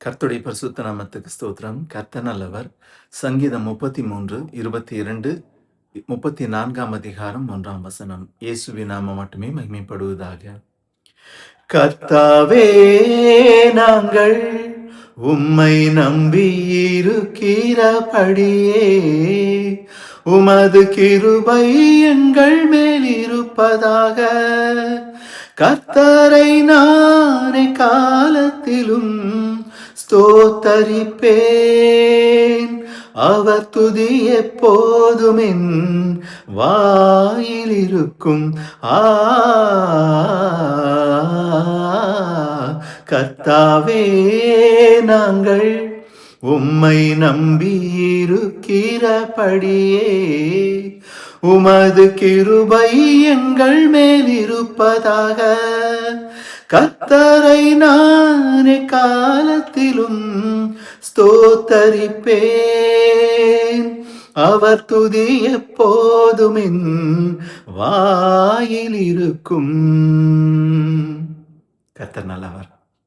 கர்த்தருடைய பரிசுத்த நாமத்துக்கு ஸ்தோத்திரம். கர்த்தர் நல்லவர். சங்கீதம் 33, 22, 34ஆம் அதிகாரம் 1ஆம் வசனம். இயேசுவின் நாமம் மட்டுமே மகிமைப்படுவதாக. கர்த்தாவே, நாங்கள் உம்மை நம்பியிருக்கிறபடியே உமது கிருபை எங்கள் மேல் இருப்பதாக. கர்த்தரை நானே காலத்திலும் ஸ்தோத்தரிப்பேன், அவர் துதி எப்போதும் என் வாயில் இருக்கும். கர்த்தாவே, நாங்கள் உம்மை நம்பியிருக்கிறபடியே உமது கிருபை எங்கள் மேல் இருப்பதாக. கர்த்தரை நானே காலத்திலும் ஸ்தோத்தரிப்பேன், அவர் துதி எப்போதும் என் வாயில் இருக்கும். கர்த்தர் நல்லவர்.